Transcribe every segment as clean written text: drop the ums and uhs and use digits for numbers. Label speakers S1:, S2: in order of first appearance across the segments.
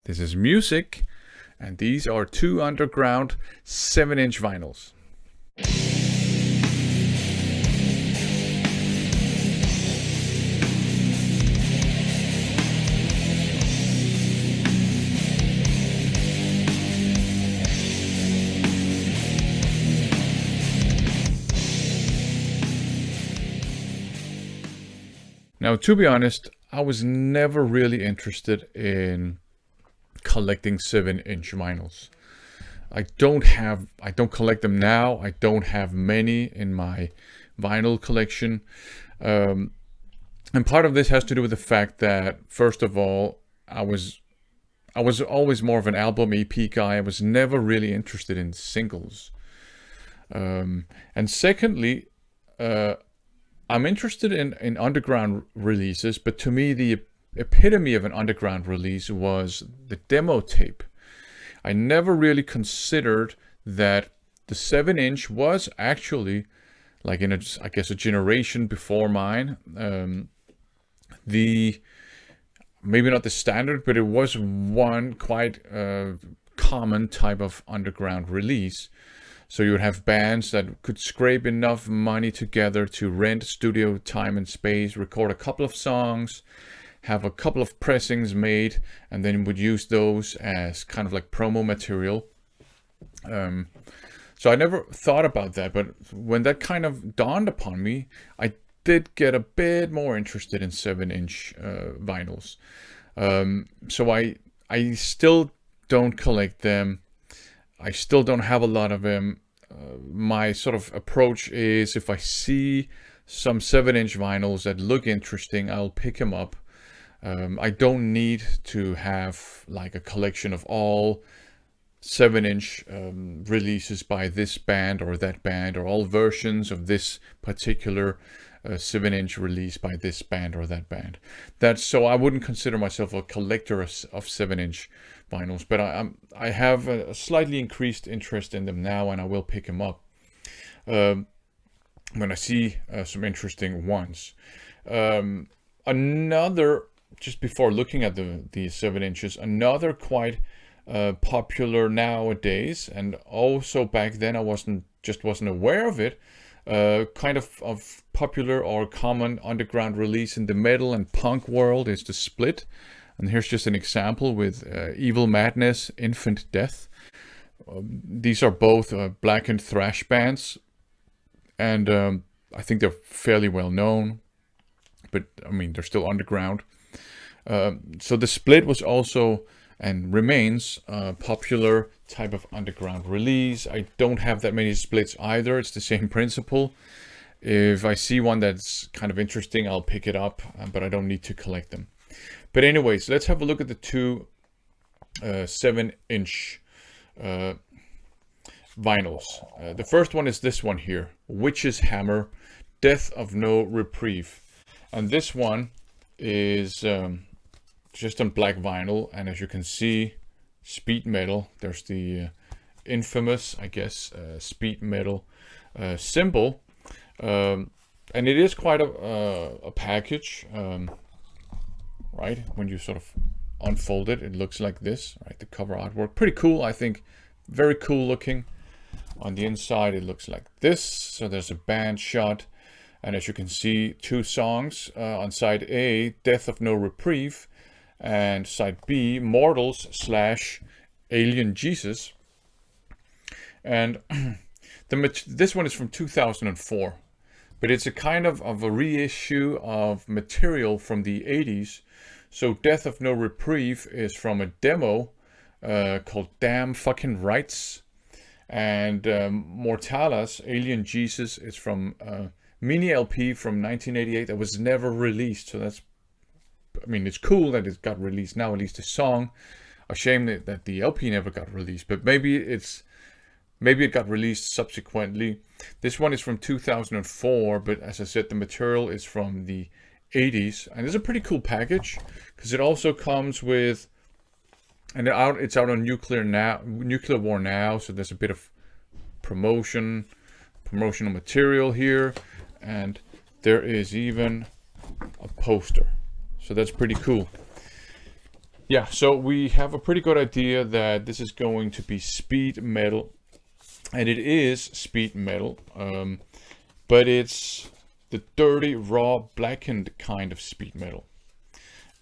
S1: This is music, and these are two underground 7-inch vinyls. Now, to be honest, I was never really interested in collecting 7-inch vinyls. I don't collect them now. I don't have many in my vinyl collection. And part of this has to do with the fact that, first of all, I was always more of an album EP guy. I was never really interested in singles. And secondly, I'm interested in underground releases, but to me, the epitome of an underground release was the demo tape. I never really considered that the 7-inch was actually, like in a generation before mine, maybe not the standard, but it was one quite common type of underground release. So you would have bands that could scrape enough money together to rent studio time and space, record a couple of songs, have a couple of pressings made, and then would use those as kind of like promo material. So I never thought about that, but when that kind of dawned upon me, I did get a bit more interested in 7-inch vinyls. So I still don't collect them. I still don't have a lot of them. My sort of approach is, if I see some 7-inch vinyls that look interesting, I'll pick them up. I don't need to have like a collection of all 7-inch releases by this band or that band, or all versions of this particular 7-inch release by this band or that band. So I wouldn't consider myself a collector of 7-inch vinyls, but I have a slightly increased interest in them now, and I will pick them up when I see some interesting ones. Another, just before looking at the 7-inches, another quite popular nowadays, and also back then I wasn't aware of it, kind of popular or common underground release in the metal and punk world is the Split. And here's just an example with Evil Madness, Infant Death. These are both blackened thrash bands, and I think they're fairly well known, but I mean, they're still underground. So the Split was also and remains a popular type of underground release. I don't have that many Splits either. It's the same principle. If I see one that's kind of interesting, I'll pick it up, but I don't need to collect them. But anyways, let's have a look at the two 7-inch vinyls. The first one is this one here, Witch's Hammer, Death of No Reprieve. And this one is just on black vinyl, and as you can see, speed metal. There's the infamous, I guess, speed metal symbol. And it is quite a package. Right, when you sort of unfold it, it looks like this, right? The cover artwork, pretty cool, I think. Very cool looking. On the inside, it looks like this. So there's a band shot, and as you can see, two songs on side A, Death of No Reprieve, and side B, Mortals / Alien Jesus. And this one is from 2004, but it's a kind of a reissue of material from the 80s. So Death of No Reprieve is from a demo called Damn Fucking Rights. And Mortalis, Alien Jesus, is from a mini LP from 1988 that was never released. So that's, I mean, it's cool that it got released now, at least a song. A shame that the LP never got released, but maybe it got released subsequently. This one is from 2004, but as I said, the material is from the 80s, and it's a pretty cool package because it also comes with, and it's out on Nuclear War Now, so there's a bit of promotional material here, and there is even a poster, so that's pretty cool. Yeah, so we have a pretty good idea that this is going to be speed metal, and it is speed metal, but it's the dirty, raw, blackened kind of speed metal.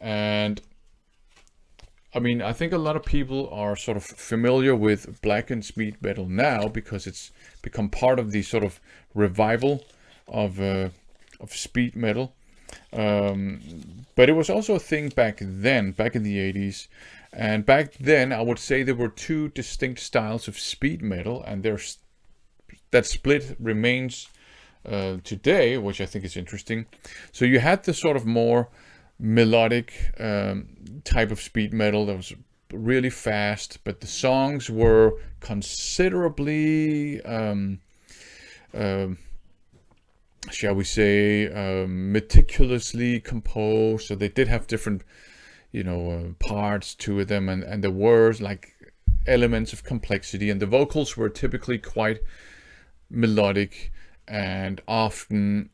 S1: And I mean, I think a lot of people are sort of familiar with blackened speed metal now because it's become part of the sort of revival of speed metal. But it was also a thing back then, back in the 80s. And back then, I would say there were two distinct styles of speed metal, and that split remains today, which I think is interesting. So you had the sort of more melodic type of speed metal that was really fast, but the songs were considerably shall we say, meticulously composed. So they did have different, parts to them, and there were like elements of complexity, and the vocals were typically quite melodic and often,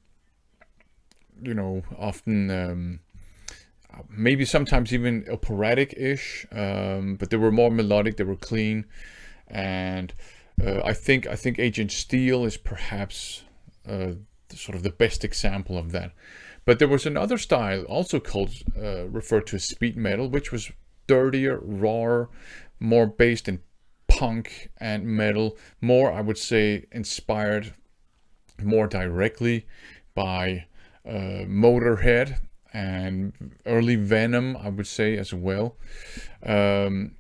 S1: maybe sometimes even operatic-ish, but they were more melodic. They were clean, and I think Agent Steel is perhaps sort of the best example of that. But there was another style also called referred to as speed metal, which was dirtier, rawer, more based in punk and metal, more, I would say, inspired more directly by Motorhead and early Venom, I would say, as well, and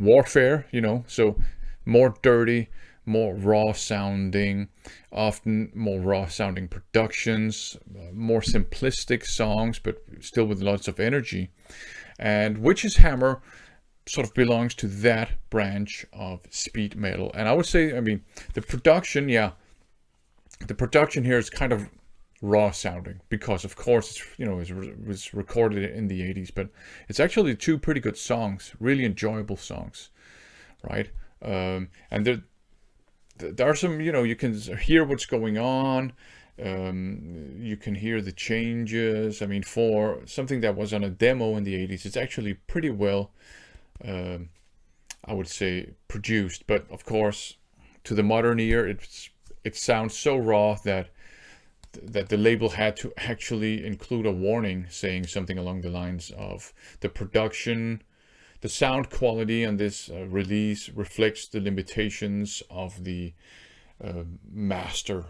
S1: Warfare, so more dirty, more raw sounding, often more raw sounding productions, more simplistic songs, but still with lots of energy. And Witch's Hammer sort of belongs to that branch of speed metal. And I would say, I mean, the production here is kind of raw sounding because, of course, it was recorded in the 80s, but it's actually two pretty good songs, really enjoyable songs, right? And there are some, you can hear what's going on. You can hear the changes. I mean, for something that was on a demo in the 80s, it's actually pretty well, I would say, produced. But of course, to the modern ear, it sounds so raw that the label had to actually include a warning saying something along the lines of the production. The sound quality on this release reflects the limitations of the master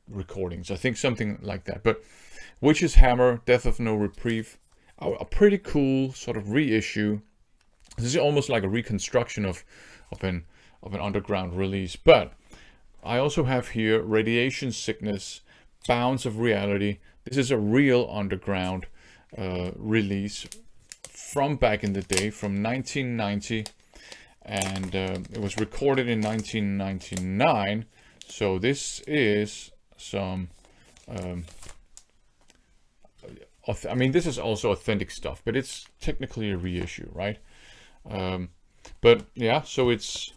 S1: recordings. I think something like that. But Witch's Hammer, Death of No Reprieve, a pretty cool sort of reissue. This is almost like a reconstruction of an underground release. But I also have here Radiation Sickness, Bounds of Reality. This is a real underground release from back in the day, from 1990, and it was recorded in 1999. So this is some, I mean, this is also authentic stuff, but it's technically a reissue, right? But yeah, so it's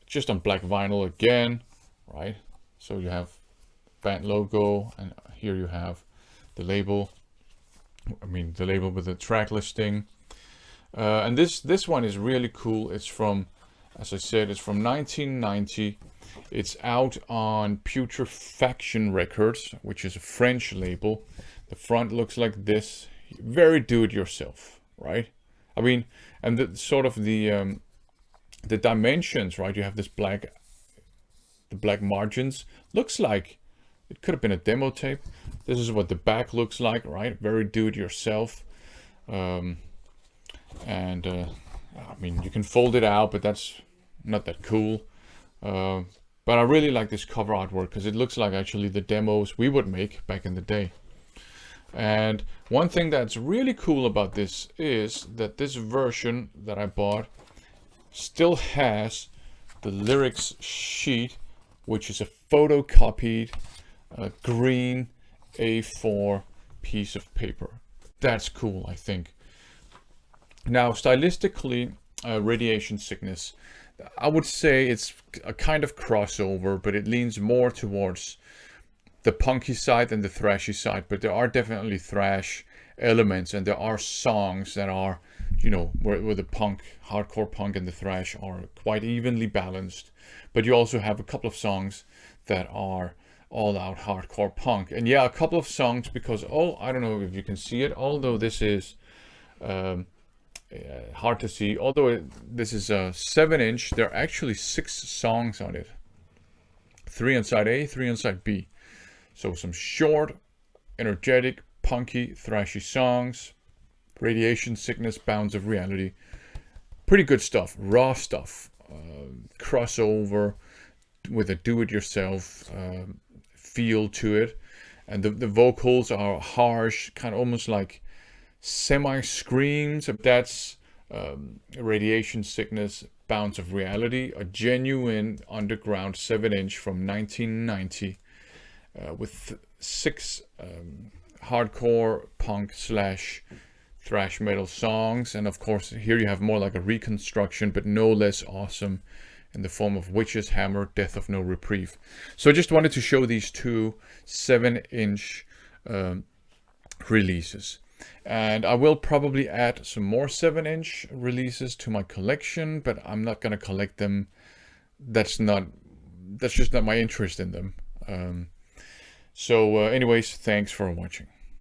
S1: just on black vinyl again, right? So you have band logo, and here you have the label. I mean, the label with the track listing. And this one is really cool. It's from, as I said, it's from 1990. It's out on Putrefaction Records, which is a French label. The front looks like this. Very do-it-yourself, right? I mean, and the sort of the dimensions, right? You have this the black margins. Looks like it could have been a demo tape. This is what the back looks like, right? Very do-it-yourself. I mean, you can fold it out, but that's not that cool. But I really like this cover artwork because it looks like actually the demos we would make back in the day. And one thing that's really cool about this is that this version that I bought still has the lyrics sheet, which is a photocopied green A4 piece of paper. That's cool, I think. Now, stylistically, Radiation Sickness, I would say it's a kind of crossover, but it leans more towards the punky side than the thrashy side. But there are definitely thrash elements, and there are songs that are, you know, where the punk, hardcore punk and the thrash are quite evenly balanced. But you also have a couple of songs that are all out hardcore punk. And yeah, a couple of songs, because, oh, I don't know if you can see it, although this is hard to see, although this is a 7-inch, there are actually 6 songs on it. 3 on side A, 3 on side B. So some short, energetic, punky, thrashy songs. Radiation Sickness, Bounds of Reality. Pretty good stuff, raw stuff. Crossover with a do-it-yourself feel to it. And the vocals are harsh, kind of almost like semi-screams. That's Radiation Sickness, Bounds of Reality, a genuine underground 7-inch from 1990 with 6 hardcore punk / thrash metal songs. And of course here you have more like a reconstruction, but no less awesome, in the form of Witch's Hammer, Death of No Reprieve. So I just wanted to show these 2 7-inch releases. And I will probably add some more 7-inch releases to my collection, but I'm not going to collect them. That's just not my interest in them. So anyways, thanks for watching.